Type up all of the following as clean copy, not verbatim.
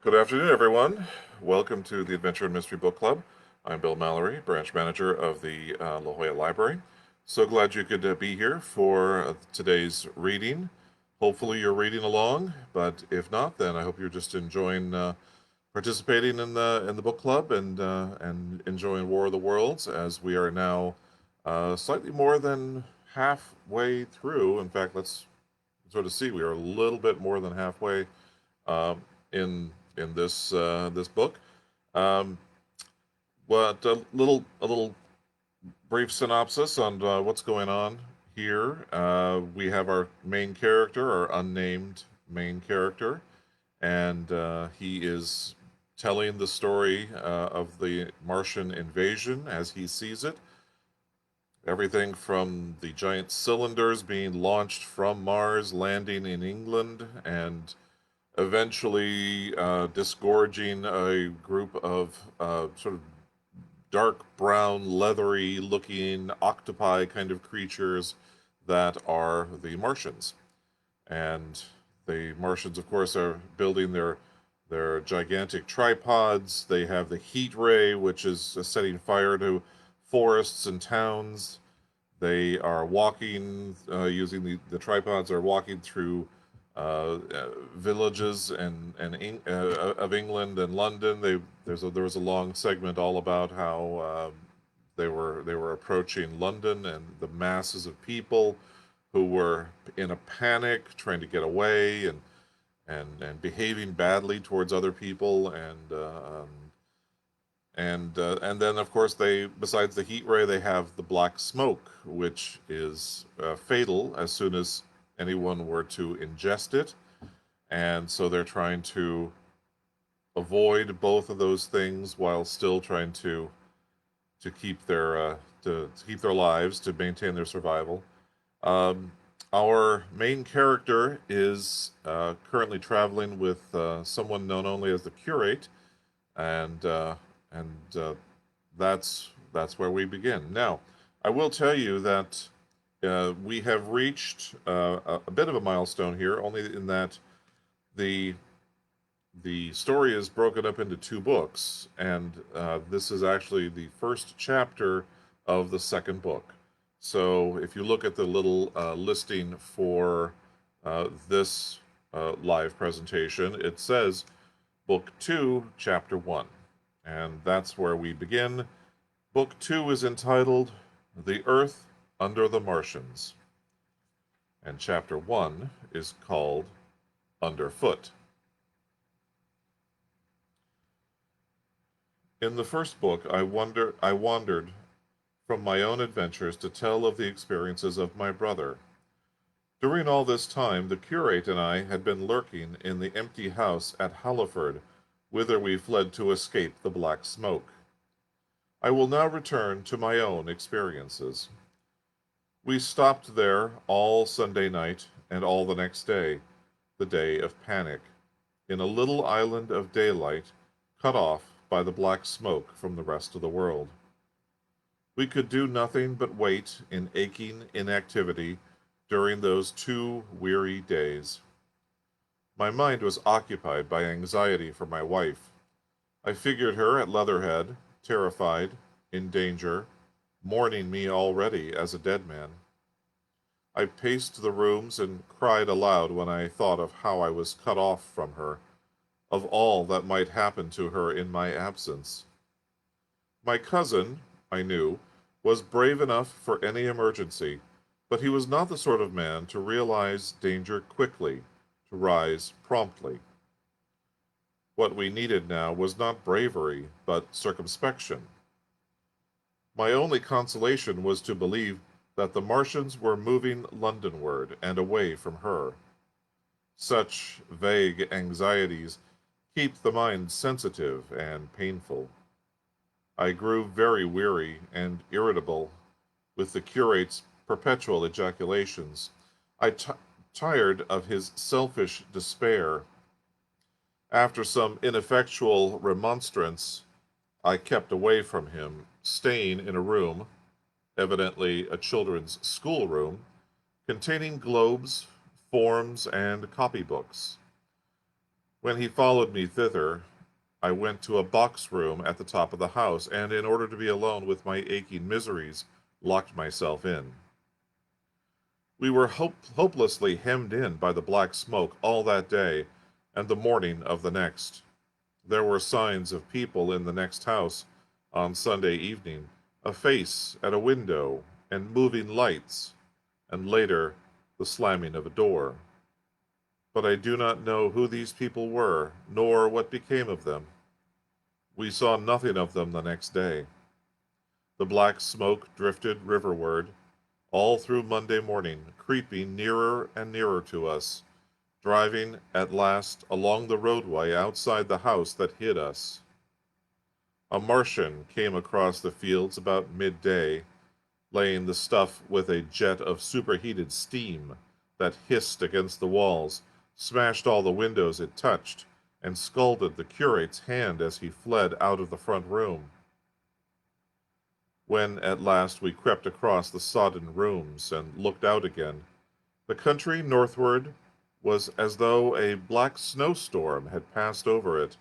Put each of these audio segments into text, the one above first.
Good afternoon, everyone. Welcome to the Adventure and Mystery Book Club. I'm Bill Mallory, branch manager of the La Jolla Library. So glad you could be here for today's reading. Hopefully, you're reading along, but if not, then I hope you're just enjoying participating in the book club and enjoying War of the Worlds, as we are now slightly more than halfway through. In fact, let's sort of see. We are a little bit more than halfway um, in this book. Um, but a little brief synopsis on what's going on here. We have our main character, our unnamed main character, and he is telling the story of the Martian invasion as he sees it. Everything from the giant cylinders being launched from Mars, landing in England, and eventually disgorging a group of sort of dark brown, leathery looking octopi kind of creatures that are the Martians. And the Martians, of course, are building their gigantic tripods. They have the heat ray, which is setting fire to forests and towns. They are walking, using the tripods, are walking through villages of England and London. There was a long segment all about how they were approaching London and the masses of people who were in a panic, trying to get away and behaving badly towards other people and then of course they, besides the heat ray, they have the black smoke, which is fatal as soon as anyone were to ingest it, and so they're trying to avoid both of those things while still trying to keep to keep their lives, to maintain their survival. Um, our main character is currently traveling with someone known only as the curate, and uh, and that's where we begin. Now, I will tell you that we have reached a bit of a milestone here, only in that the the story is broken up into two books, and this is actually the first chapter of the second book. So, if you look at the little listing for this live presentation, it says Book 2, Chapter 1. And that's where we begin. Book 2 is entitled The Earth Under the Martians. And Chapter 1 is called Underfoot. In the first book, I wandered from my own adventures to tell of the experiences of my brother. During all this time, the curate and I had been lurking in the empty house at Halliford, whither we fled to escape the black smoke. I will now return to my own experiences. We stopped there all Sunday night and all the next day, the day of panic, in a little island of daylight, cut off by the black smoke from the rest of the world. We could do nothing but wait in aching inactivity during those 2 weary days. My mind was occupied by anxiety for my wife. I figured her at Leatherhead, terrified, in danger, mourning me already as a dead man. I paced the rooms and cried aloud when I thought of how I was cut off from her, of all that might happen to her in my absence. My cousin, I knew, was brave enough for any emergency, but he was not the sort of man to realize danger quickly, to rise promptly. What we needed now was not bravery, but circumspection. My only consolation was to believe that the Martians were moving Londonward and away from her. Such vague anxieties keep the mind sensitive and painful. I grew very weary and irritable with the curate's perpetual ejaculations. Tired of his selfish despair. After some ineffectual remonstrance, I kept away from him, staying in a room, evidently a children's schoolroom, containing globes, forms, and copybooks. When he followed me thither, I went to a box room at the top of the house, and in order to be alone with my aching miseries, locked myself in. We were hopelessly hemmed in by the black smoke all that day and the morning of the next. There were signs of people in the next house on Sunday evening, a face at a window, and moving lights, and later the slamming of a door. But I do not know who these people were, nor what became of them. We saw nothing of them the next day. The black smoke drifted riverward all through Monday morning, creeping nearer and nearer to us, driving at last along the roadway outside the house that hid us. A Martian came across the fields about midday, laying the stuff with a jet of superheated steam that hissed against the walls, smashed all the windows it touched, and scalded the curate's hand as he fled out of the front room. When at last we crept across the sodden rooms and looked out again, the country northward was as though a black snowstorm had passed over it.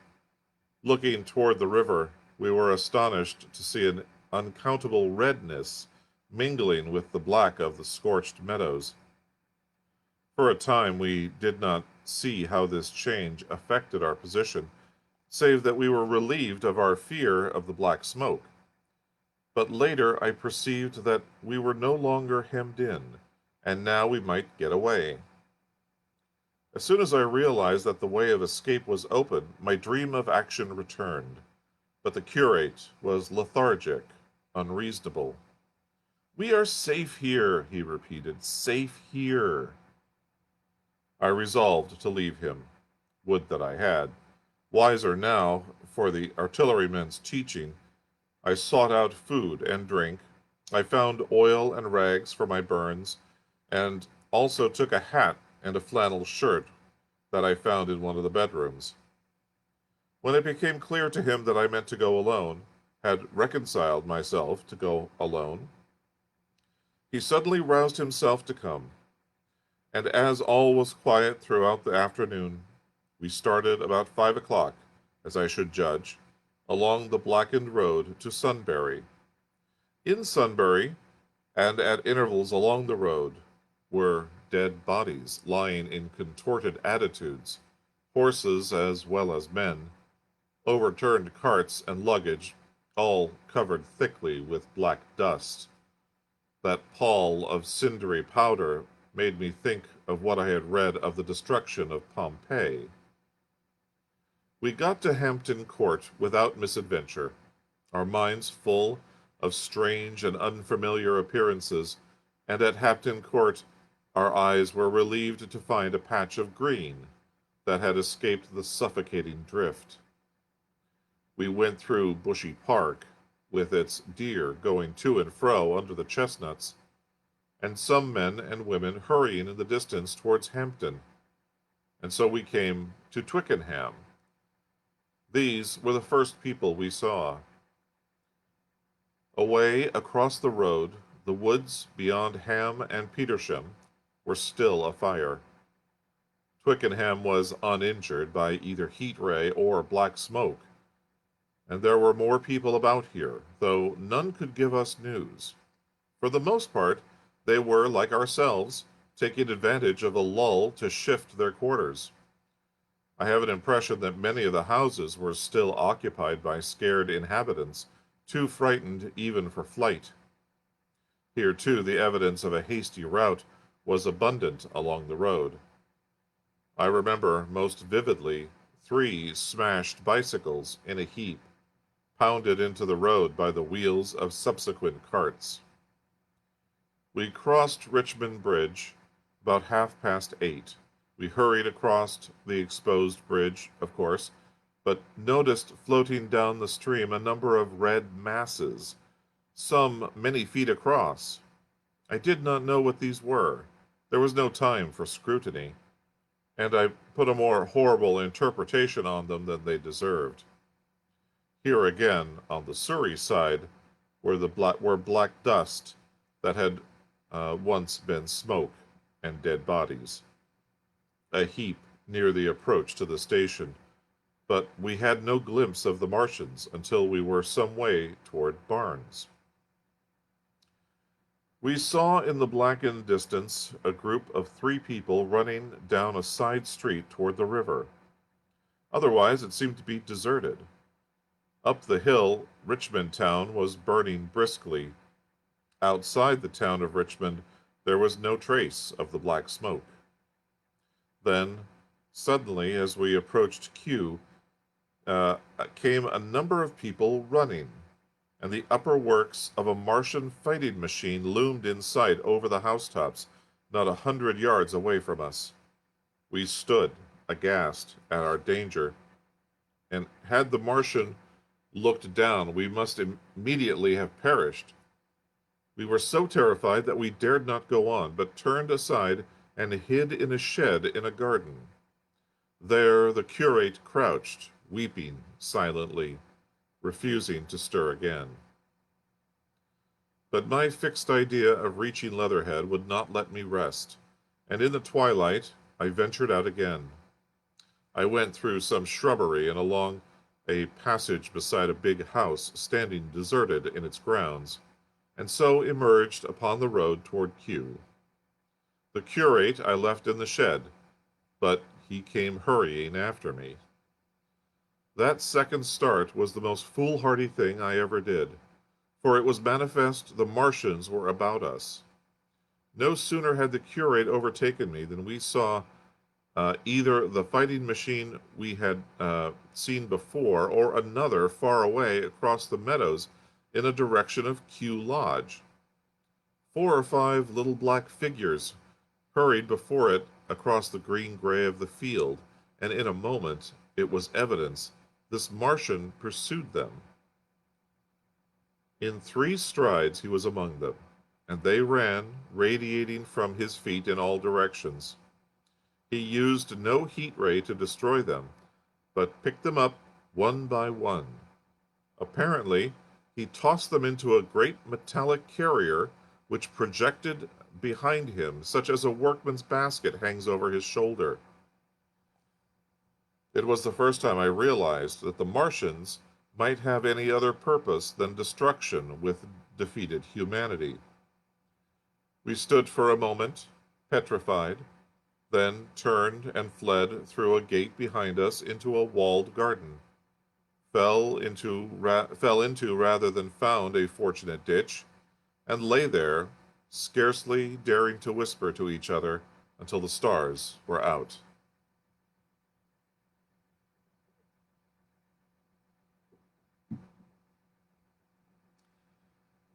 Looking toward the river, we were astonished to see an uncountable redness mingling with the black of the scorched meadows. For a time we did not see how this change affected our position, save that we were relieved of our fear of the black smoke. But later I perceived that we were no longer hemmed in, and now we might get away. As soon as I realized that the way of escape was open, my dream of action returned. But the curate was lethargic, unreasonable. "We are safe here," he repeated, "safe here." I resolved to leave him. Would that I had. Wiser now for the artilleryman's teaching, I sought out food and drink. I found oil and rags for my burns, and also took a hat and a flannel shirt that I found in one of the bedrooms. When it became clear to him that I meant to go alone, had reconciled myself to go alone, he suddenly roused himself to come, and as all was quiet throughout the afternoon, we started about 5 o'clock, as I should judge, along the blackened road to Sunbury. In Sunbury, and at intervals along the road, were dead bodies lying in contorted attitudes, horses as well as men, overturned carts and luggage, all covered thickly with black dust. That pall of cindery powder made me think of what I had read of the destruction of Pompeii. We got to Hampton Court without misadventure, our minds full of strange and unfamiliar appearances, and at Hampton Court our eyes were relieved to find a patch of green that had escaped the suffocating drift. We went through Bushy Park, with its deer going to and fro under the chestnuts, and some men and women hurrying in the distance towards Hampton, and so we came to Twickenham. These were the first people we saw. Away across the road, the woods beyond Ham and Petersham were still afire. Twickenham was uninjured by either heat ray or black smoke, and there were more people about here, though none could give us news. For the most part, they were, like ourselves, taking advantage of a lull to shift their quarters. I have an impression that many of the houses were still occupied by scared inhabitants, too frightened even for flight. Here, too, the evidence of a hasty rout was abundant along the road. I remember most vividly 3 smashed bicycles in a heap, pounded into the road by the wheels of subsequent carts. We crossed Richmond Bridge about 8:30. We hurried across the exposed bridge, of course, but noticed floating down the stream a number of red masses, some many feet across. I did not know what these were. There was no time for scrutiny, and I put a more horrible interpretation on them than they deserved. Here again, on the Surrey side, were black dust that had once been smoke and dead bodies. A heap near the approach to the station, but we had no glimpse of the Martians until we were some way toward Barnes. We saw in the blackened distance a group of 3 people running down a side street toward the river. Otherwise, it seemed to be deserted. Up the hill, Richmond town was burning briskly. Outside the town of Richmond, there was no trace of the black smoke. Then, suddenly, as we approached Q, came a number of people running, and the upper works of a Martian fighting machine loomed in sight over the housetops, not 100 yards away from us. We stood, aghast at our danger, and had the Martian looked down, we must immediately have perished. We were so terrified that we dared not go on, but turned aside and hid in a shed in a garden. There the curate crouched, weeping silently, refusing to stir again. But my fixed idea of reaching Leatherhead would not let me rest, and in the twilight I ventured out again. I went through some shrubbery and along a passage beside a big house standing deserted in its grounds, and so emerged upon the road toward Q. The curate I left in the shed, but he came hurrying after me. That second start was the most foolhardy thing I ever did, for it was manifest the Martians were about us. No sooner had the curate overtaken me than we saw either the fighting machine we had seen before or another far away across the meadows in a direction of Q Lodge. 4 or 5 little black figures hurried before it across the green-gray of the field, and in a moment it was evidence this Martian pursued them. In 3 strides he was among them, and they ran, radiating from his feet in all directions. He used no heat ray to destroy them, but picked them up one by one. Apparently, he tossed them into a great metallic carrier which projected behind him, such as a workman's basket hangs over his shoulder. It was the first time I realized that the Martians might have any other purpose than destruction with defeated humanity. We stood for a moment, petrified, then turned and fled through a gate behind us into a walled garden, fell into rather than found a fortunate ditch, and lay there, scarcely daring to whisper to each other until the stars were out.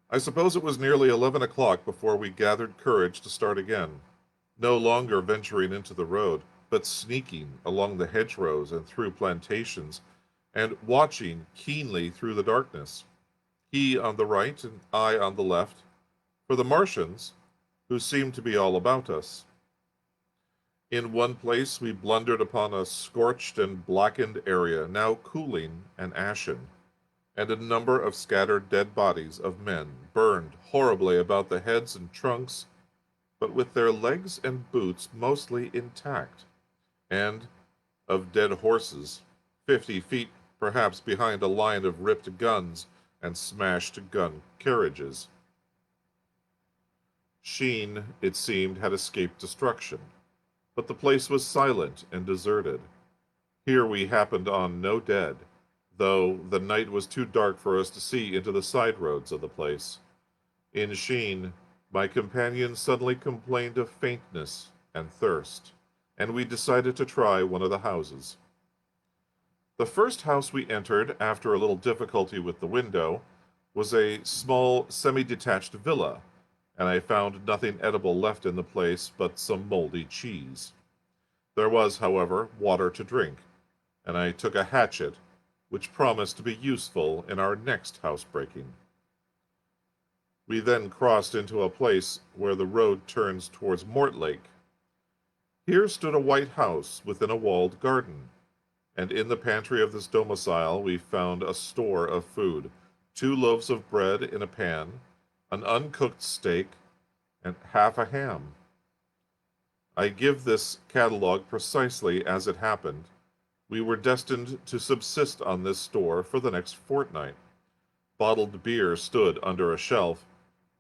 I suppose it was nearly 11 o'clock before we gathered courage to start again, no longer venturing into the road, but sneaking along the hedgerows and through plantations, and watching keenly through the darkness, he on the right and I on the left, for the Martians, who seemed to be all about us. In one place we blundered upon a scorched and blackened area, now cooling and ashen, and a number of scattered dead bodies of men burned horribly about the heads and trunks, but with their legs and boots mostly intact, and of dead horses, 50 feet perhaps behind a line of ripped guns and smashed gun carriages. Sheen, it seemed, had escaped destruction, but the place was silent and deserted. Here we happened on no dead, though the night was too dark for us to see into the side roads of the place. In Sheen, my companion suddenly complained of faintness and thirst, and we decided to try one of the houses. The first house we entered, after a little difficulty with the window, was a small semi-detached villa, and I found nothing edible left in the place but some moldy cheese. There was, however, water to drink, and I took a hatchet, which promised to be useful in our next housebreaking. We then crossed into a place where the road turns towards Mortlake. Here stood a white house within a walled garden, and in the pantry of this domicile we found a store of food, 2 loaves of bread in a pan, an uncooked steak, and half a ham. I give this catalogue precisely as it happened. We were destined to subsist on this store for the next fortnight. Bottled beer stood under a shelf,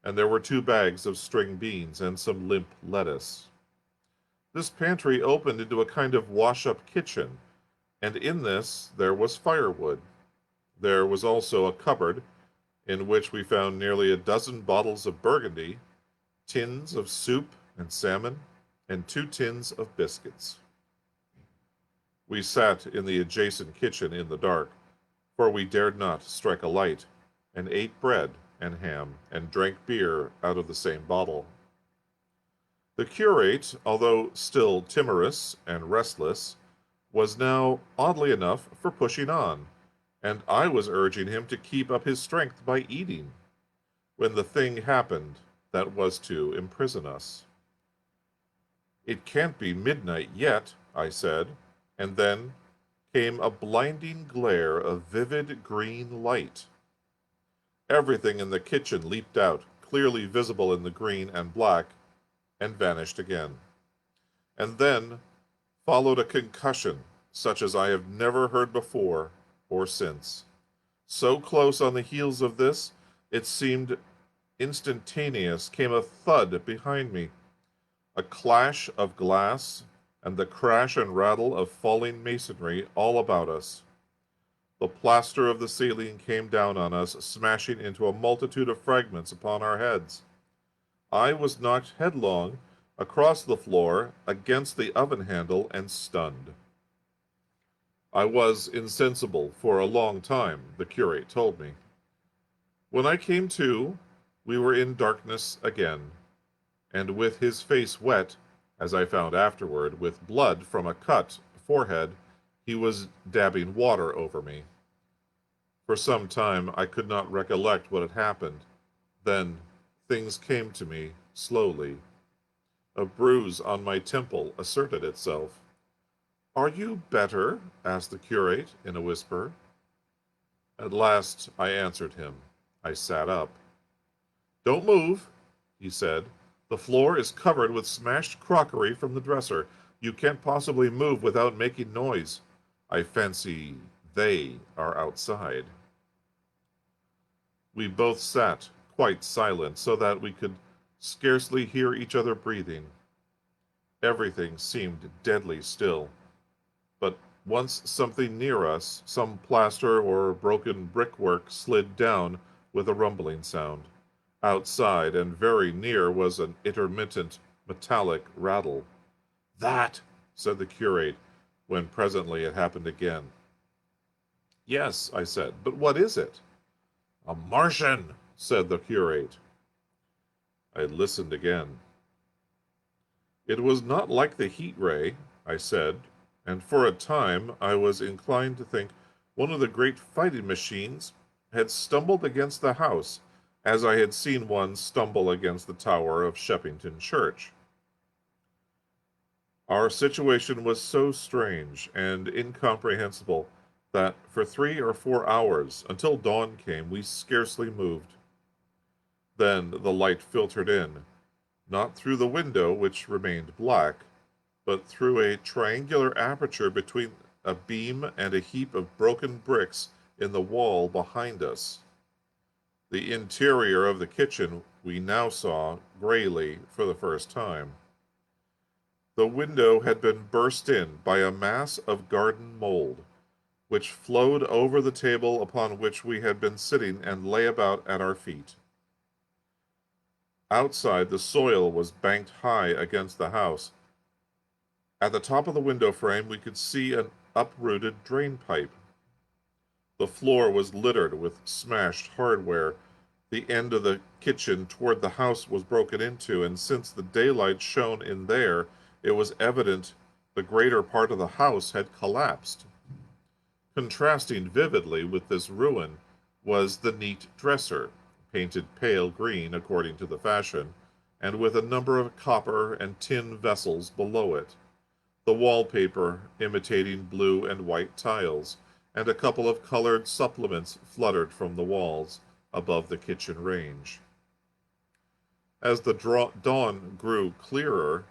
and there were 2 bags of string beans and some limp lettuce. This pantry opened into a kind of wash-up kitchen, and in this there was firewood. There was also a cupboard, in which we found nearly a dozen bottles of Burgundy, tins of soup and salmon, and 2 tins of biscuits. We sat in the adjacent kitchen in the dark, for we dared not strike a light, and ate bread and ham, and drank beer out of the same bottle. The curate, although still timorous and restless, was now, oddly enough, for pushing on, and I was urging him to keep up his strength by eating, when the thing happened that was to imprison us. "It can't be midnight yet," I said, and then came a blinding glare of vivid green light. Everything in the kitchen leaped out, clearly visible in the green and black, and vanished again. And then followed a concussion such as I have never heard before or since. So close on the heels of this, it seemed instantaneous, came a thud behind me, a clash of glass, and the crash and rattle of falling masonry all about us. The plaster of the ceiling came down on us, smashing into a multitude of fragments upon our heads. I was knocked headlong across the floor against the oven handle and stunned. I was insensible for a long time, the curate told me. When I came to, we were in darkness again, and with his face wet, as I found afterward, with blood from a cut forehead, he was dabbing water over me. For some time I could not recollect what had happened. Then things came to me slowly. A bruise on my temple asserted itself. "Are you better?" asked the curate in a whisper. At last I answered him. I sat up. "Don't move," he said. "The floor is covered with smashed crockery from the dresser. You can't possibly move without making noise. I fancy they are outside." We both sat quite silent, so that we could scarcely hear each other breathing. Everything seemed deadly still. But once something near us, some plaster or broken brickwork, slid down with a rumbling sound. Outside and very near was an intermittent metallic rattle. "That," said the curate, when presently it happened again. "Yes," I said, "but what is it?" "A Martian," said the curate. I listened again. It was not like the heat ray, I said, and for a time I was inclined to think one of the great fighting machines had stumbled against the house, as I had seen one stumble against the tower of Shepington Church. Our situation was so strange and incomprehensible that for 3 or 4 hours, until dawn came, we scarcely moved. Then the light filtered in, not through the window, which remained black, but through a triangular aperture between a beam and a heap of broken bricks in the wall behind us. The interior of the kitchen we now saw grayly for the first time. The window had been burst in by a mass of garden mold, which flowed over the table upon which we had been sitting and lay about at our feet. Outside, the soil was banked high against the house. At the top of the window frame we could see an uprooted drain pipe. The floor was littered with smashed hardware. The end of the kitchen toward the house was broken into, and since the daylight shone in there, it was evident the greater part of the house had collapsed. Contrasting vividly with this ruin was the neat dresser, painted pale green according to the fashion, and with a number of copper and tin vessels below it, the wallpaper imitating blue and white tiles, and a couple of colored supplements fluttered from the walls above the kitchen range. As the dawn grew clearer,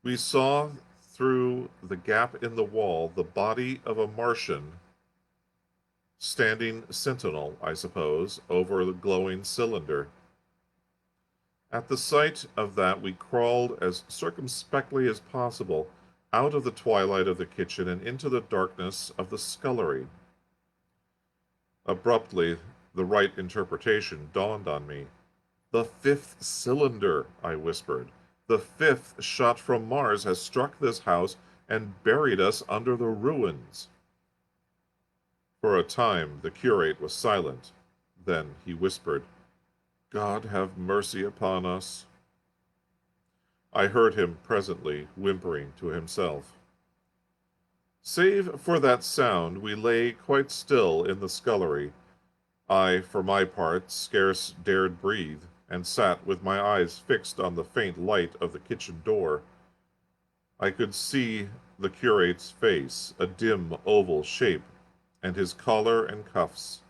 We saw through the gap in the wall the body of a Martian standing sentinel, I suppose, over the glowing cylinder. At the sight of that, we crawled as circumspectly as possible out of the twilight of the kitchen and into the darkness of the scullery. Abruptly, the right interpretation dawned on me. "The fifth cylinder," I whispered. "The fifth shot from Mars has struck this house and buried us under the ruins." For a time the curate was silent. Then he whispered, "God have mercy upon us." I heard him presently whimpering to himself. Save for that sound, we lay quite still in the scullery. I, for my part, scarce dared breathe, and sat with my eyes fixed on the faint light of the kitchen door. I could see the curate's face, a dim oval shape, and his collar and cuffs.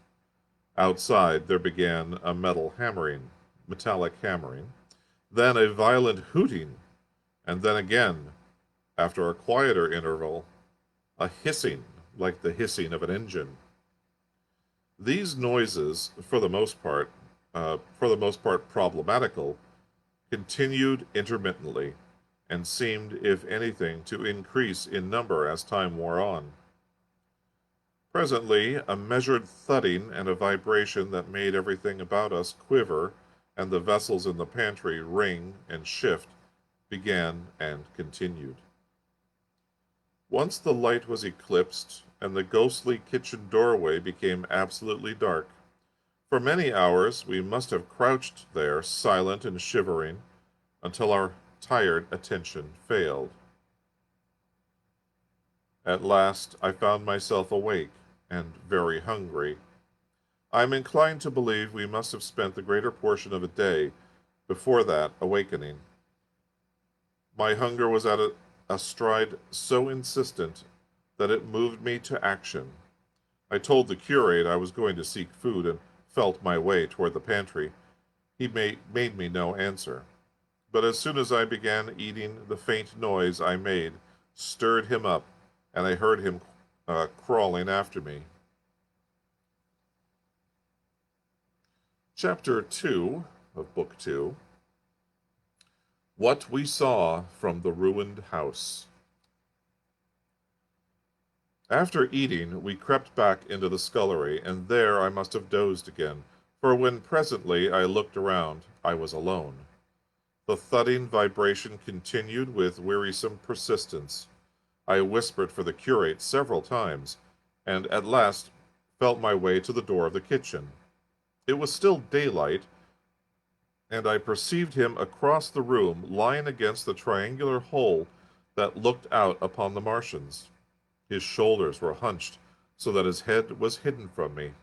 Outside there began a metallic hammering, then a violent hooting, and then again, after a quieter interval, a hissing like the hissing of an engine. These noises, for the most part problematical, continued intermittently, and seemed, if anything, to increase in number as time wore on. Presently, a measured thudding and a vibration that made everything about us quiver and the vessels in the pantry ring and shift began and continued. Once the light was eclipsed, and the ghostly kitchen doorway became absolutely dark. For many hours we must have crouched there, silent and shivering, until our tired attention failed. At last I found myself awake and very hungry. I am inclined to believe we must have spent the greater portion of a day before that awakening. My hunger was at a stride so insistent that it moved me to action. I told the curate I was going to seek food and felt my way toward the pantry. He made me no answer. But as soon as I began eating, the faint noise I made stirred him up, and I heard him crawling after me. Chapter 2 of Book 2. What We Saw from the Ruined House. After eating, we crept back into the scullery, and there I must have dozed again, for when presently I looked around, I was alone. The thudding vibration continued with wearisome persistence. I whispered for the curate several times, and at last felt my way to the door of the kitchen. It was still daylight, and I perceived him across the room, lying against the triangular hole that looked out upon the Martians. His shoulders were hunched so that his head was hidden from me.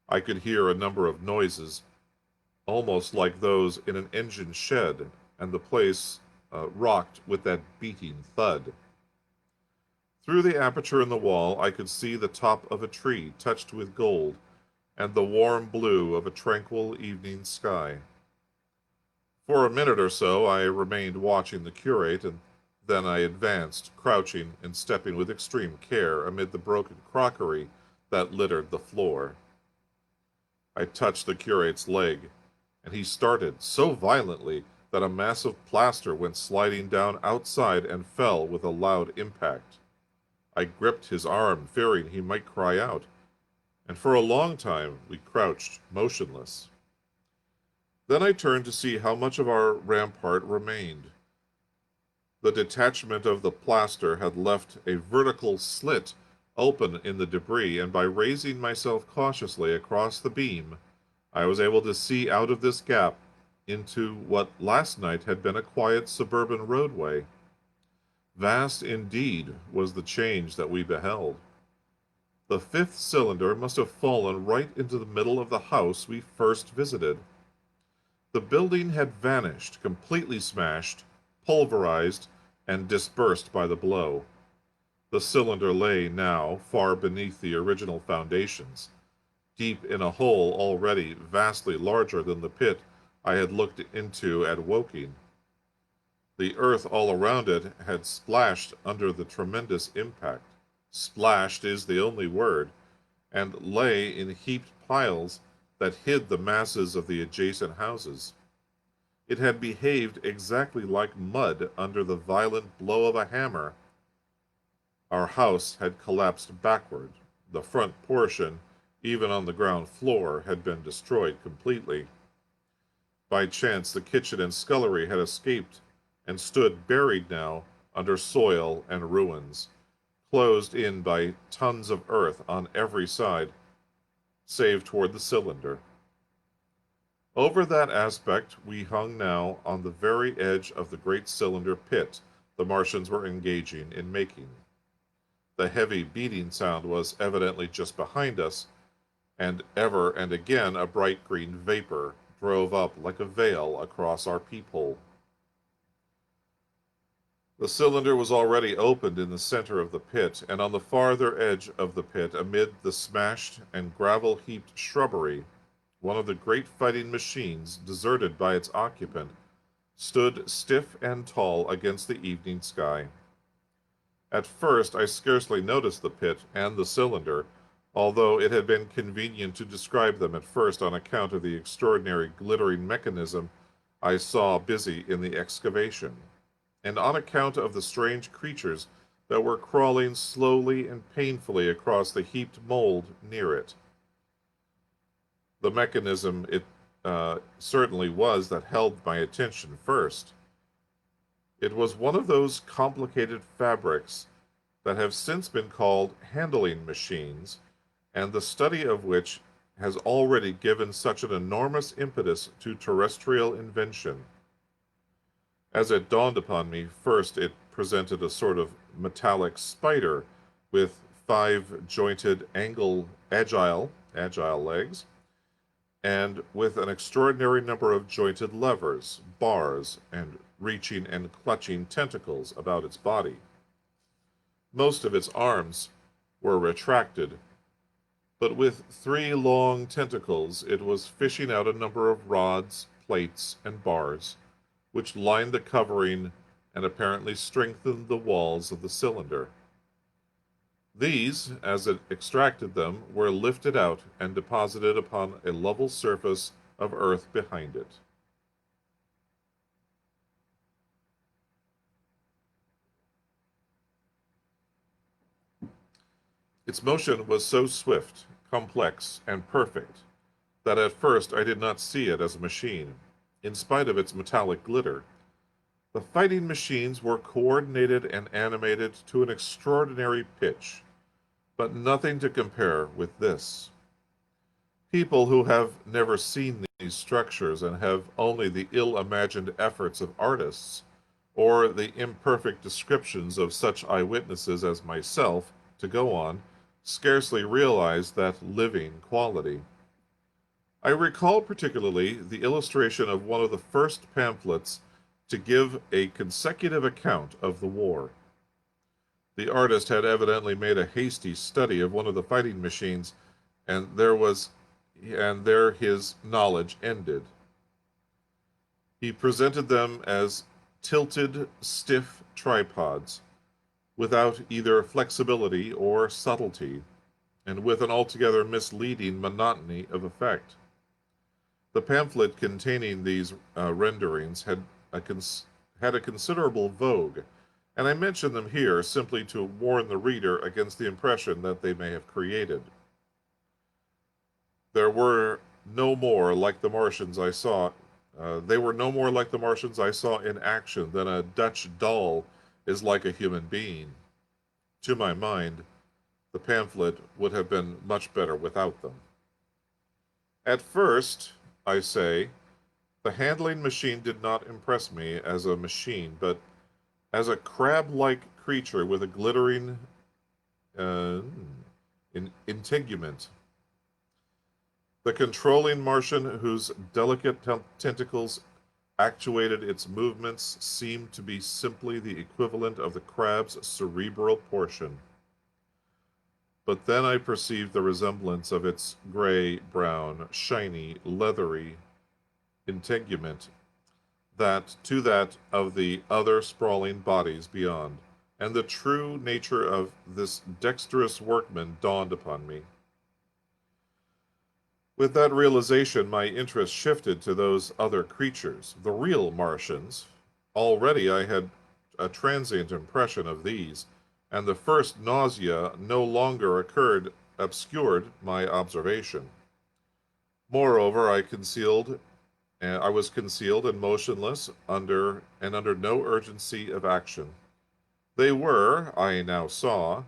I could hear a number of noises, almost like those in an engine shed, and the place rocked with that beating thud. Through the aperture in the wall I could see the top of a tree touched with gold, and the warm blue of a tranquil evening sky. For a minute or so I remained watching the curate, and then I advanced, crouching and stepping with extreme care amid the broken crockery that littered the floor. I touched the curate's leg, and he started so violently that a mass of plaster went sliding down outside and fell with a loud impact. I gripped his arm, fearing he might cry out, and for a long time we crouched motionless. Then I turned to see how much of our rampart remained. The detachment of the plaster had left a vertical slit open in the debris, and by raising myself cautiously across the beam, I was able to see out of this gap into what last night had been a quiet suburban roadway. Vast indeed was the change that we beheld. The fifth cylinder must have fallen right into the middle of the house we first visited. The building had vanished, completely smashed, pulverized, and dispersed by the blow. The cylinder lay now far beneath the original foundations, deep in a hole already vastly larger than the pit I had looked into at Woking. The earth all around it had splashed under the tremendous impact. Splashed is the only word, and lay in heaped piles that hid the masses of the adjacent houses. It had behaved exactly like mud under the violent blow of a hammer. Our house had collapsed backward. The front portion, even on the ground floor, had been destroyed completely. By chance, the kitchen and scullery had escaped and stood buried now under soil and ruins, closed in by tons of earth on every side, save toward the cylinder. Over that aspect we hung now on the very edge of the great cylinder pit the Martians were engaging in making. The heavy beating sound was evidently just behind us, and ever and again a bright green vapor drove up like a veil across our peephole. The cylinder was already opened in the center of the pit, and on the farther edge of the pit, amid the smashed and gravel-heaped shrubbery, one of the great fighting machines, deserted by its occupant, stood stiff and tall against the evening sky. At first I scarcely noticed the pit and the cylinder, although it had been convenient to describe them at first on account of the extraordinary glittering mechanism I saw busy in the excavation, and on account of the strange creatures that were crawling slowly and painfully across the heaped mold near it. The mechanism it certainly was that held my attention first. It was one of those complicated fabrics that have since been called handling machines, and the study of which has already given such an enormous impetus to terrestrial invention. As it dawned upon me, first it presented a sort of metallic spider with five jointed agile legs, and with an extraordinary number of jointed levers, bars, and reaching and clutching tentacles about its body. Most of its arms were retracted, but with three long tentacles it was fishing out a number of rods, plates, and bars, which lined the covering and apparently strengthened the walls of the cylinder. These, as it extracted them, were lifted out and deposited upon a level surface of earth behind it. Its motion was so swift, complex, and perfect that at first I did not see it as a machine, in spite of its metallic glitter. The fighting machines were coordinated and animated to an extraordinary pitch, but nothing to compare with this. People who have never seen these structures and have only the ill-imagined efforts of artists, or the imperfect descriptions of such eyewitnesses as myself, to go on, scarcely realize that living quality. I recall particularly the illustration of one of the first pamphlets to give a consecutive account of the war. The artist had evidently made a hasty study of one of the fighting machines, and there his knowledge ended. He presented them as tilted, stiff tripods, without either flexibility or subtlety, and with an altogether misleading monotony of effect. The pamphlet containing these renderings had a considerable vogue, and I mention them here simply to warn the reader against the impression that they may have created. There were no more like the Martians I saw. They were no more like the Martians I saw in action than a Dutch doll is like a human being. To my mind, the pamphlet would have been much better without them. At first, I say, the handling machine did not impress me as a machine, but as a crab-like creature with a glittering integument. The controlling Martian whose delicate tentacles actuated its movements seemed to be simply the equivalent of the crab's cerebral portion. But then I perceived the resemblance of its gray-brown, shiny, leathery integument that of the other sprawling bodies beyond, and the true nature of this dexterous workman dawned upon me. With that realization, my interest shifted to those other creatures, the real Martians. Already I had a transient impression of these, and the first nausea no longer obscured my observation. Moreover, I was concealed and motionless under no urgency of action. They were, I now saw,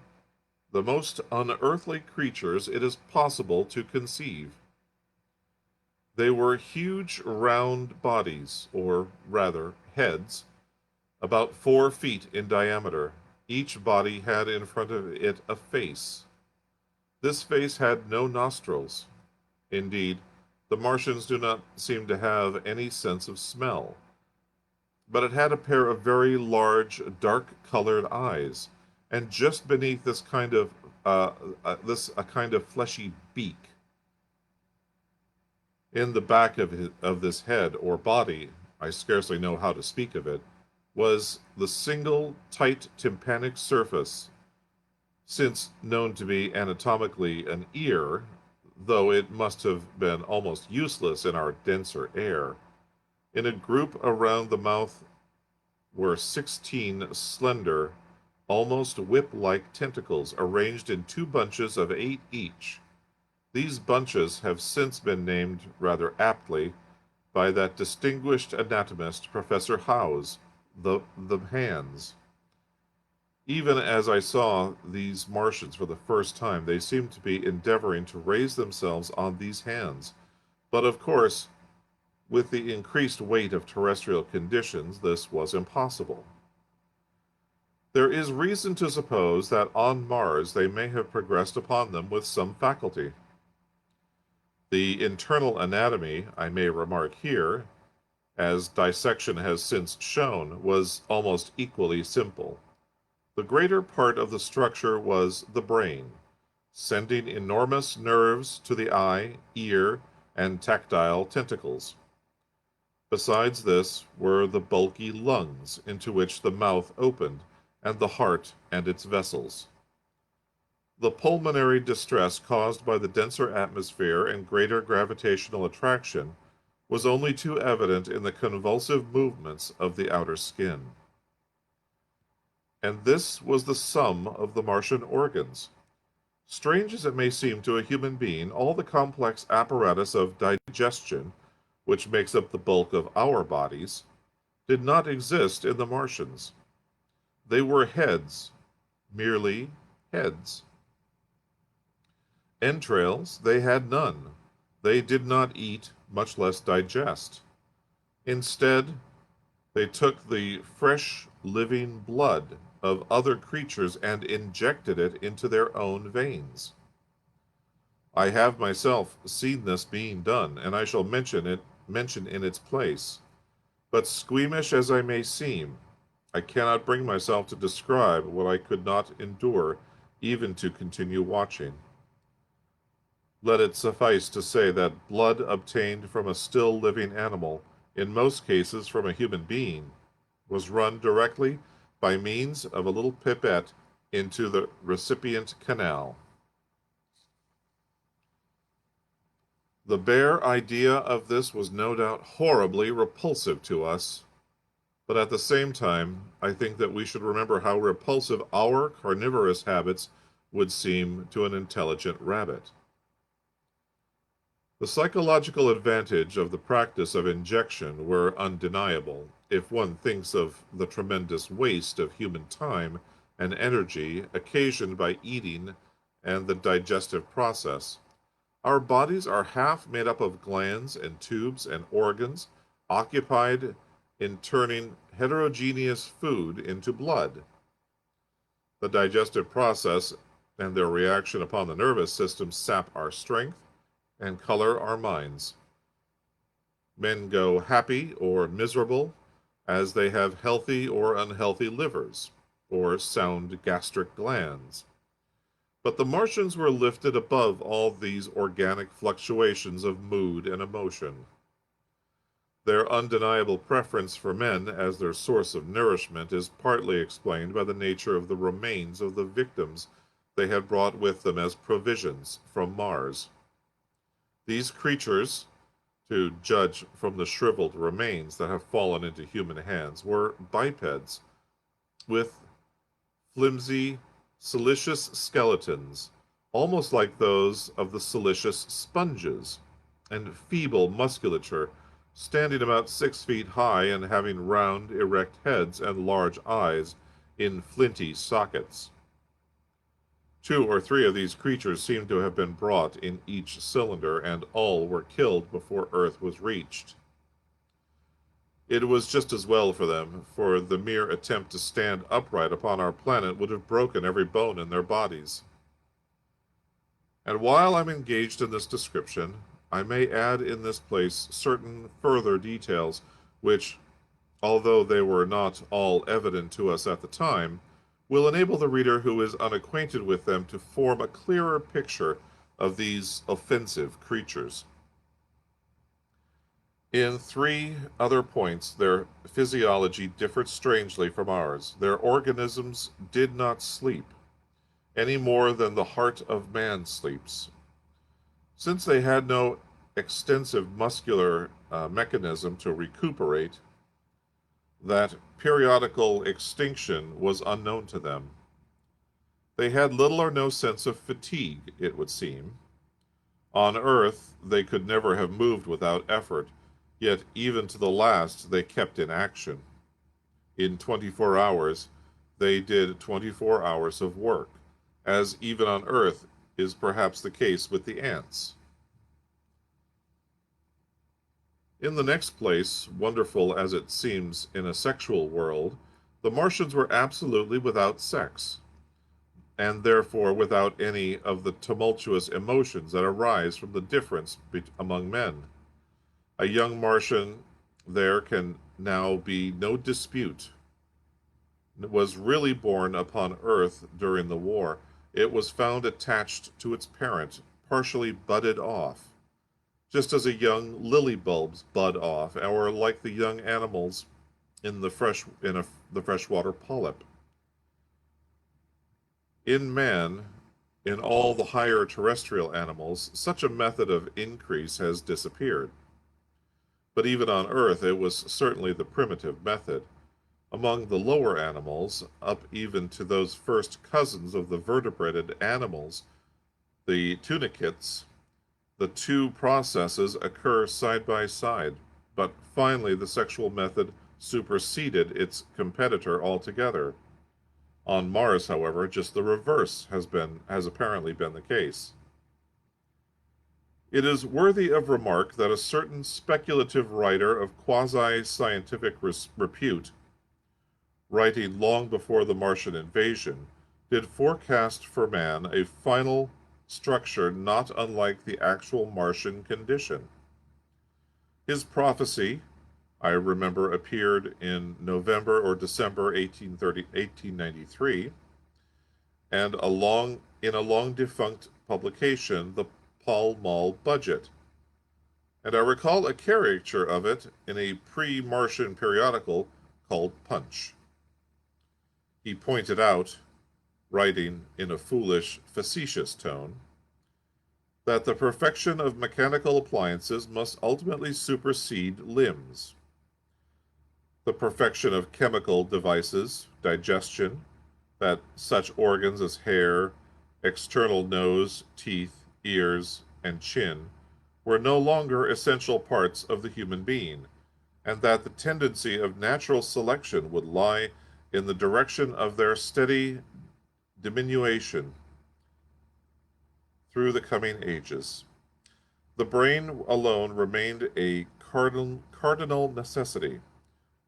the most unearthly creatures it is possible to conceive. They were huge round bodies, or rather heads, about 4 feet in diameter. Each body had in front of it a face. This face had no nostrils. Indeed, the Martians do not seem to have any sense of smell. But it had a pair of very large, dark-colored eyes, and just beneath this a kind of fleshy beak. In the back of this head or body, I scarcely know how to speak of it, was the single tight tympanic surface, since known to be anatomically an ear, though it must have been almost useless in our denser air. In a group around the mouth were 16 slender, almost whip-like tentacles arranged in 2 bunches of 8 each. These bunches have since been named, rather aptly, by that distinguished anatomist, Professor Howes, the hands. Even as I saw these Martians for the first time, they seemed to be endeavoring to raise themselves on these hands. But of course, with the increased weight of terrestrial conditions, this was impossible. There is reason to suppose that on Mars they may have progressed upon them with some faculty. The internal anatomy, I may remark here, as dissection has since shown, was almost equally simple. The greater part of the structure was the brain, sending enormous nerves to the eye, ear, and tactile tentacles. Besides this were the bulky lungs, into which the mouth opened, and the heart and its vessels. The pulmonary distress caused by the denser atmosphere and greater gravitational attraction was only too evident in the convulsive movements of the outer skin. And this was the sum of the Martian organs. Strange as it may seem to a human being, all the complex apparatus of digestion, which makes up the bulk of our bodies, did not exist in the Martians. They were heads, merely heads. Entrails they had none. They did not eat, much less digest. Instead, they took the fresh, living blood of other creatures and injected it into their own veins. I have myself seen this being done, and I shall mention in its place. But squeamish as I may seem, I cannot bring myself to describe what I could not endure even to continue watching. Let it suffice to say that blood obtained from a still living animal, in most cases from a human being, was run directly by means of a little pipette into the recipient canal. The bare idea of this was no doubt horribly repulsive to us, but at the same time, I think that we should remember how repulsive our carnivorous habits would seem to an intelligent rabbit. The psychological advantage of the practice of injection were undeniable, if one thinks of the tremendous waste of human time and energy occasioned by eating and the digestive process. Our bodies are half made up of glands and tubes and organs occupied in turning heterogeneous food into blood. The digestive process and their reaction upon the nervous system sap our strength and color our minds. Men go happy or miserable as they have healthy or unhealthy livers, or sound gastric glands. But the Martians were lifted above all these organic fluctuations of mood and emotion. Their undeniable preference for men as their source of nourishment is partly explained by the nature of the remains of the victims they had brought with them as provisions from Mars. These creatures, to judge from the shriveled remains that have fallen into human hands, were bipeds with flimsy, siliceous skeletons, almost like those of the siliceous sponges, and feeble musculature, standing about 6 feet high and having round, erect heads and large eyes in flinty sockets. 2 or 3 of these creatures seemed to have been brought in each cylinder, and all were killed before Earth was reached. It was just as well for them, for the mere attempt to stand upright upon our planet would have broken every bone in their bodies. And while I'm engaged in this description, I may add in this place certain further details which, although they were not all evident to us at the time, will enable the reader who is unacquainted with them to form a clearer picture of these offensive creatures. In 3 other points, their physiology differed strangely from ours. Their organisms did not sleep, any more than the heart of man sleeps. Since they had no extensive muscular mechanism to recuperate, that periodical extinction was unknown to them. They had little or no sense of fatigue, it would seem. On Earth, they could never have moved without effort, yet even to the last they kept in action. In 24 hours, they did 24 hours of work, as even on Earth is perhaps the case with the ants. In the next place, wonderful as it seems in a sexual world, the Martians were absolutely without sex, and therefore without any of the tumultuous emotions that arise from the difference among men. A young Martian, there can now be no dispute, was really born upon Earth during the war. It was found attached to its parent, partially budded off, just as a young lily bulbs bud off, or like the young animals in the freshwater polyp. In man, in all the higher terrestrial animals, such a method of increase has disappeared. But even on Earth it was certainly the primitive method. Among the lower animals, up even to those first cousins of the vertebrated animals, the tunicates, the 2 processes occur side by side, but finally the sexual method superseded its competitor altogether. On Mars, however, just the reverse has apparently been the case. It is worthy of remark that a certain speculative writer of quasi-scientific repute, writing long before the Martian invasion, did forecast for man a final structure not unlike the actual Martian condition. His prophecy, I remember, appeared in November or December 1893, and in a long defunct publication, the Pall Mall Budget. And I recall a caricature of it in a pre-Martian periodical called Punch. He pointed out, writing in a foolish, facetious tone, that the perfection of mechanical appliances must ultimately supersede limbs. The perfection of chemical devices, digestion, that such organs as hair, external nose, teeth, ears, and chin were no longer essential parts of the human being, and that the tendency of natural selection would lie in the direction of their steady diminution through the coming ages. The brain alone remained a cardinal necessity.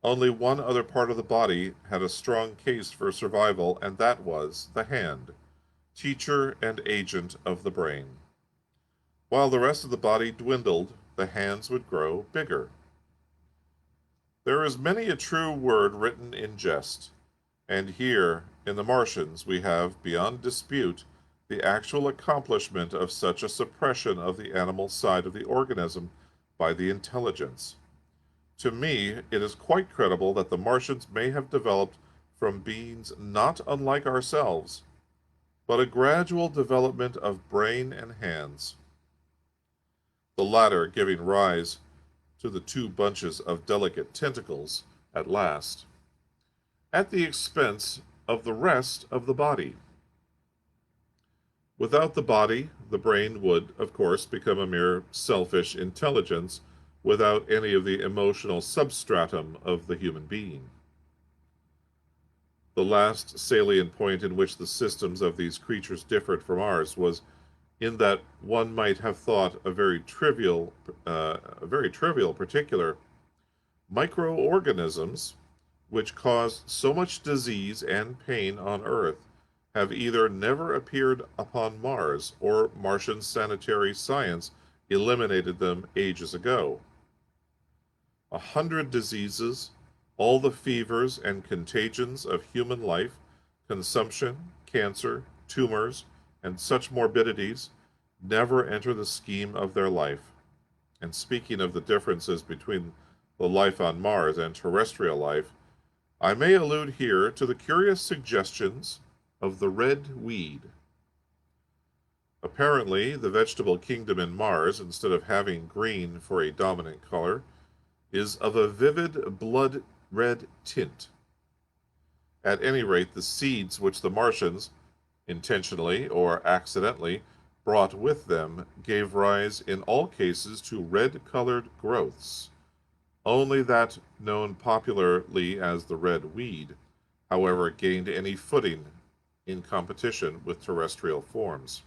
Only one other part of the body had a strong case for survival, and that was the hand, teacher and agent of the brain. While the rest of the body dwindled, the hands would grow bigger. There is many a true word written in jest, and here, in the Martians, we have, beyond dispute, the actual accomplishment of such a suppression of the animal side of the organism by the intelligence. To me, it is quite credible that the Martians may have developed from beings not unlike ourselves, but a gradual development of brain and hands, the latter giving rise to the two bunches of delicate tentacles at last, at the expense of the rest of the body. Without the body, the brain would, of course, become a mere selfish intelligence without any of the emotional substratum of the human being. The last salient point in which the systems of these creatures differed from ours was in that one might have thought a very trivial particular, microorganisms which cause so much disease and pain on Earth have either never appeared upon Mars or Martian sanitary science eliminated them ages ago. 100 diseases, all the fevers and contagions of human life, consumption, cancer, tumors, and such morbidities never enter the scheme of their life. And speaking of the differences between the life on Mars and terrestrial life, I may allude here to the curious suggestions of the red weed. Apparently, the vegetable kingdom in Mars, instead of having green for a dominant color, is of a vivid blood red tint. At any rate, the seeds which the Martians, intentionally or accidentally, brought with them gave rise in all cases to red-colored growths. Only that known popularly as the red weed, however, gained any footing in competition with terrestrial forms.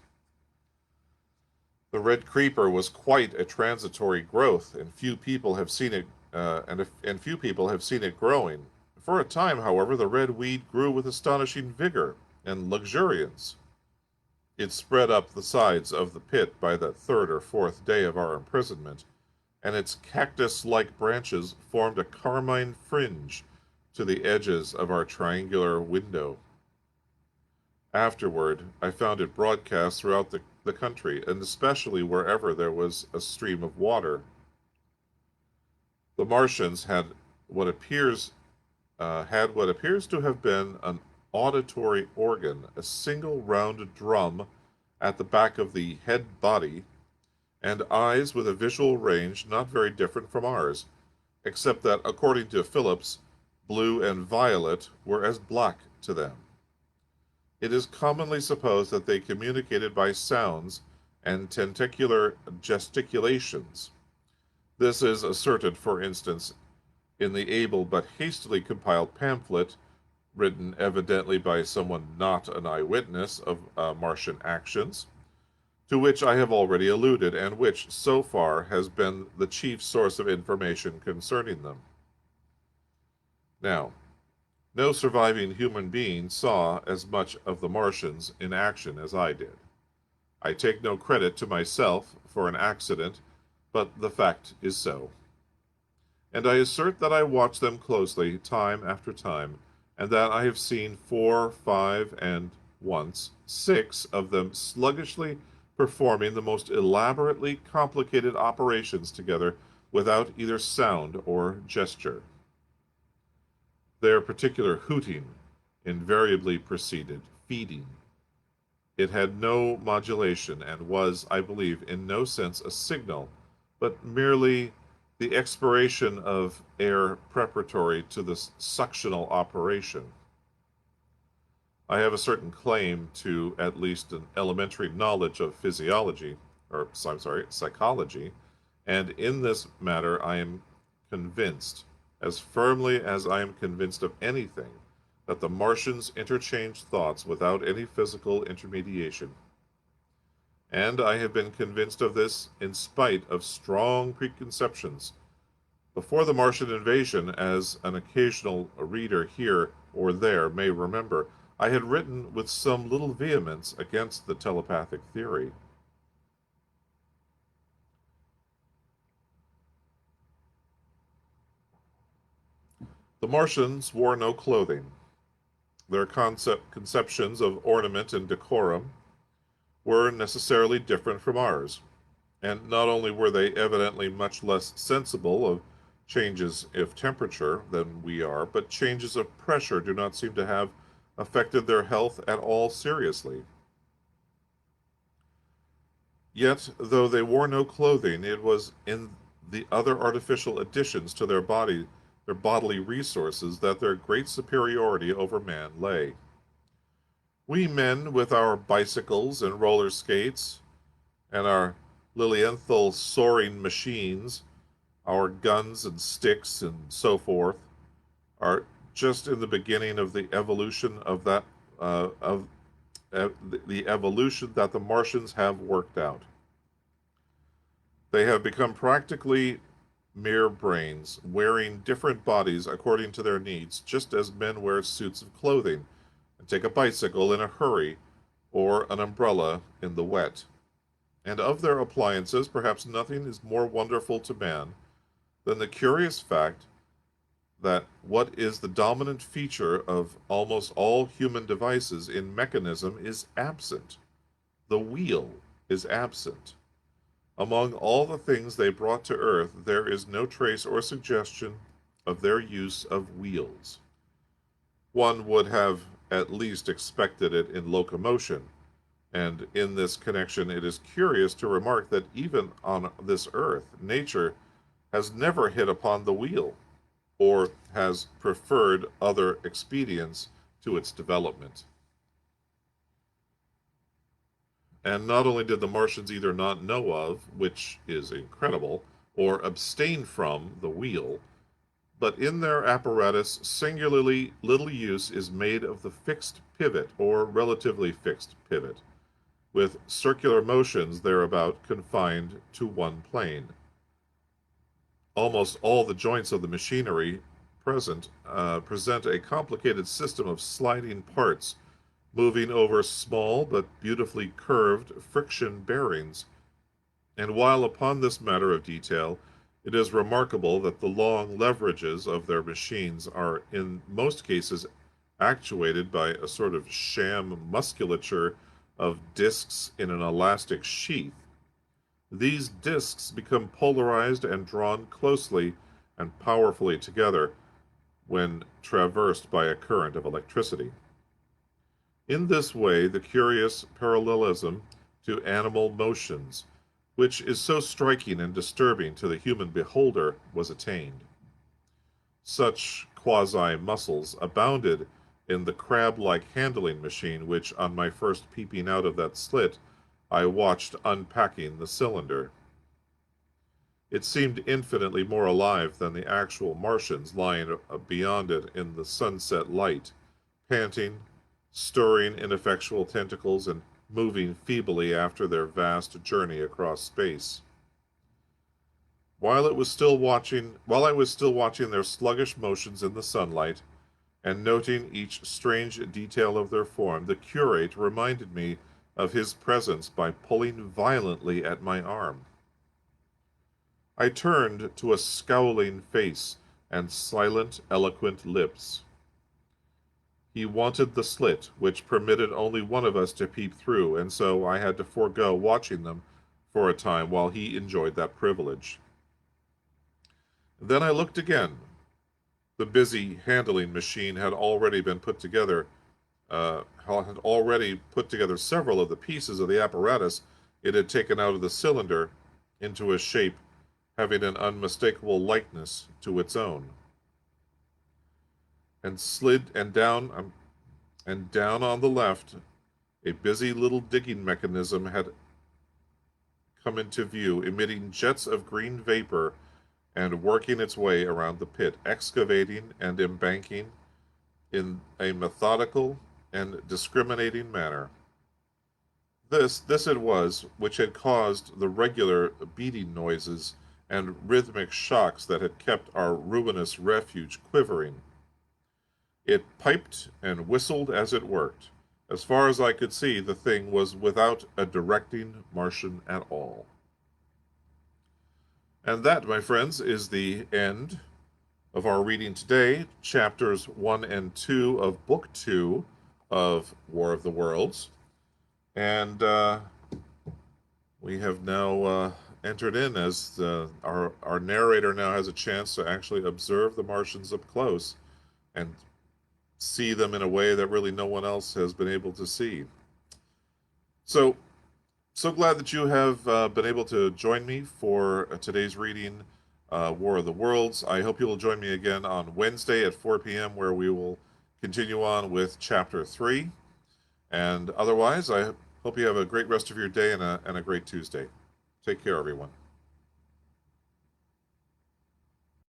The red creeper was quite a transitory growth, and few people have seen it, and few people have seen it growing. For a time, however, the red weed grew with astonishing vigor and luxuriance. It spread up the sides of the pit by the third or fourth day of our imprisonment, and its cactus-like branches formed a carmine fringe to the edges of our triangular window. Afterward, I found it broadcast throughout the country, and especially wherever there was a stream of water. The Martians had what appears to have been an auditory organ, a single round drum at the back of the head body, and eyes with a visual range not very different from ours, except that, according to Phillips, blue and violet were as black to them. It is commonly supposed that they communicated by sounds and tentacular gesticulations. This is asserted, for instance, in the able but hastily compiled pamphlet, written evidently by someone not an eyewitness of Martian actions, to which I have already alluded, and which, so far, has been the chief source of information concerning them. Now, no surviving human being saw as much of the Martians in action as I did. I take no credit to myself for an accident, but the fact is so. And I assert that I watched them closely, time after time, and that I have seen 4, 5, and once 6 of them sluggishly performing the most elaborately complicated operations together without either sound or gesture. Their particular hooting invariably preceded feeding. It had no modulation and was, I believe, in no sense a signal, but merely the expiration of air preparatory to the suctional operation. I have a certain claim to at least an elementary knowledge of psychology, and in this matter I am convinced, as firmly as I am convinced of anything, that the Martians interchange thoughts without any physical intermediation. And I have been convinced of this in spite of strong preconceptions. Before the Martian invasion, as an occasional reader here or there may remember, I had written with some little vehemence against the telepathic theory. The Martians wore no clothing. Their conceptions of ornament and decorum were necessarily different from ours, and not only were they evidently much less sensible of changes of temperature than we are, but changes of pressure do not seem to have affected their health at all seriously. Yet, though they wore no clothing, it was in the other artificial additions to their bodily resources, that their great superiority over man lay. We men, with our bicycles and roller skates, and our Lilienthal soaring machines, our guns and sticks and so forth, are just in the beginning of the evolution of that of the evolution that the Martians have worked out. They have become practically mere brains, wearing different bodies according to their needs, just as men wear suits of clothing and take a bicycle in a hurry or an umbrella in the wet. And of their appliances, perhaps nothing is more wonderful to man than the curious fact that what is the dominant feature of almost all human devices in mechanism is absent. The wheel is absent. Among all the things they brought to earth, there is no trace or suggestion of their use of wheels. One would have at least expected it in locomotion, and in this connection it is curious to remark that even on this earth, nature has never hit upon the wheel, or has preferred other expedients to its development. And not only did the Martians either not know of, which is incredible, or abstain from the wheel, but in their apparatus singularly little use is made of the fixed pivot, or relatively fixed pivot, with circular motions thereabout confined to one plane. Almost all the joints of the machinery present present a complicated system of sliding parts moving over small but beautifully curved friction bearings. And while upon this matter of detail, it is remarkable that the long leverages of their machines are in most cases actuated by a sort of sham musculature of discs in an elastic sheath. These discs become polarized and drawn closely and powerfully together when traversed by a current of electricity. In this way, the curious parallelism to animal motions, which is so striking and disturbing to the human beholder, was attained. Such quasi-muscles abounded in the crab-like handling machine which, on my first peeping out of that slit, I watched unpacking the cylinder. It seemed infinitely more alive than the actual Martians lying beyond it in the sunset light, panting, stirring ineffectual tentacles, and moving feebly after their vast journey across space. While I was still watching their sluggish motions in the sunlight, and noting each strange detail of their form, the curate reminded me of his presence by pulling violently at my arm. I turned to a scowling face and silent, eloquent lips. He wanted the slit, which permitted only one of us to peep through, and so I had to forego watching them for a time while he enjoyed that privilege. Then I looked again. The busy handling machine had already put together several of the pieces of the apparatus it had taken out of the cylinder into a shape having an unmistakable likeness to its own. And down on the left, a busy little digging mechanism had come into view, emitting jets of green vapor and working its way around the pit, excavating and embanking in a methodical and discriminating manner. This it was which had caused the regular beating noises and rhythmic shocks that had kept our ruinous refuge quivering. It piped and whistled as it worked. As far as I could see, the thing was without a directing Martian at all. And that, my friends, is the end of our reading today, chapters 1 and 2 of Book 2 of War of the Worlds. And we have now entered in as our narrator now has a chance to actually observe the Martians up close and see them in a way that really no one else has been able to see. So, so glad that you have been able to join me for today's reading, War of the Worlds. I hope you will join me again on Wednesday at 4 p.m., where we will continue on with Chapter 3. And otherwise, I hope you have a great rest of your day and a great Tuesday. Take care, everyone.